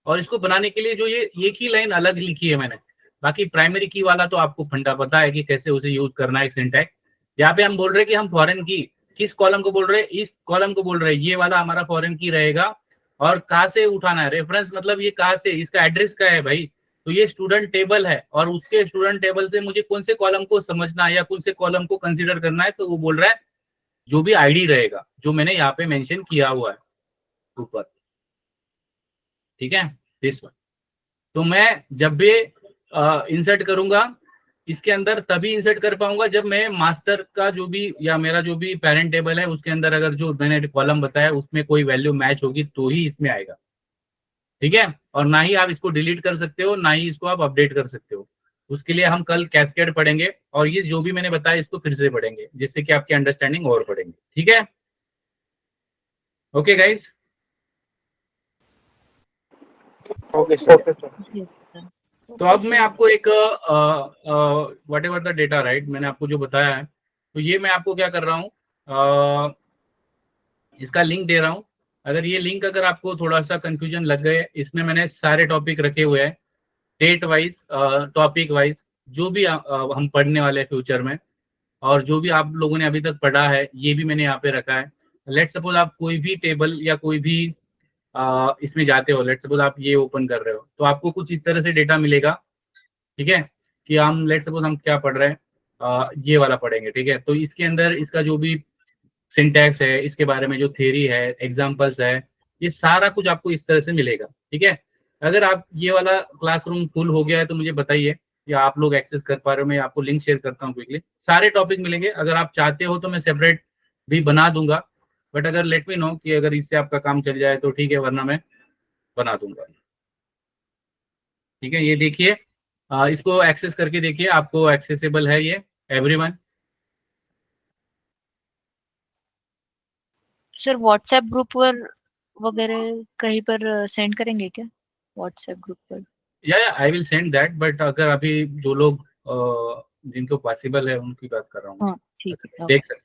और इसको बनाने के लिए जो ये एक ही लाइन अलग लिखी है मैंने, बाकी प्राइमरी की वाला तो आपको फंडा पता है कि कैसे उसे यूज करना है, सिंटैक्स। यहाँ पे हम बोल रहे हैं कि हम फॉरेन की किस कॉलम को बोल रहे हैं, इस कॉलम को बोल रहे हैं, ये वाला हमारा फॉरेन की रहेगा। और कहाँ से उठाना है रेफरेंस, मतलब ये कहाँ से, इसका एड्रेस क्या है भाई, तो ये स्टूडेंट टेबल है और उसके स्टूडेंट टेबल से मुझे कौन से कॉलम को समझना है या कौन से कॉलम को कंसिडर करना है, तो वो बोल रहा है जो भी आईडी रहेगा जो मैंने यहाँ पे मेंशन किया हुआ है ऊपर। ठीक है, दिस वन। तो मैं जब भी इंसर्ट करूंगा इसके अंदर तभी इंसर्ट कर पाऊंगा जब मैं मास्टर का जो भी या मेरा जो भी पेरेंट टेबल है उसके अंदर अगर जो मैंने कॉलम बताया उसमें कोई वैल्यू मैच होगी तो ही इसमें आएगा। ठीक है, और ना ही आप इसको डिलीट कर सकते हो, ना ही इसको आप अपडेट कर सकते हो। उसके लिए हम कल कैस्केड पढ़ेंगे और ये जो भी मैंने बताया इसको फिर से पढ़ेंगे जिससे कि आपकी अंडरस्टैंडिंग और बढ़ेंगे। ठीक है, ओके गाइज। Okay sir. तो अब मैं आपको एक what ever the data right, मैंने आपको जो बताया है तो ये मैं आपको क्या कर रहा हूँ, इसका लिंक दे रहा हूँ। अगर ये लिंक अगर आपको थोड़ा सा कंफ्यूजन लग गए, इसमें मैंने सारे टॉपिक रखे हुए हैं डेट वाइज, टॉपिक वाइज, जो भी हम पढ़ने वाले हैं फ्यूचर में और जो भी आप लोगों ने अभी तक पढ़ा है ये भी मैंने यहाँ पे रखा है। लेट सपोज आप कोई भी टेबल या कोई भी इसमें जाते हो, लेट सपोज आप ये ओपन कर रहे हो तो आपको कुछ इस तरह से डेटा मिलेगा। ठीक है, कि हम लेट सपोज हम क्या पढ़ रहे हैं, ये वाला पढ़ेंगे। ठीक है, तो इसके अंदर इसका जो भी सिंटैक्स है, इसके बारे में जो थ्योरी है, एग्जांपल्स है, ये सारा कुछ आपको इस तरह से मिलेगा। ठीक है, अगर आप ये वाला क्लासरूम फुल हो गया है तो मुझे बताइए या आप लोग एक्सेस कर पा रहे हो, मैं आपको लिंक शेयर करता हूँ क्विकली। सारे टॉपिक मिलेंगे, अगर आप चाहते हो तो मैं सेपरेट भी बना दूंगा, बट अगर लेट मी नो कि अगर इससे आपका काम चल जाए तो ठीक है, वरना मैं बना दूंगा। ठीक है, ये देखिए, इसको एक्सेस करके देखिए, आपको एक्सेसिबल है ये एवरीवन। सर व्हाट्सएप ग्रुप पर वगैरह कहीं पर सेंड करेंगे क्या, व्हाट्सएप ग्रुप पर? या I will send that, but अगर अभी जो लोग जिनको पॉसिबल है उनकी बात कर रहा हूँ, हाँ ठीक है। देख सकते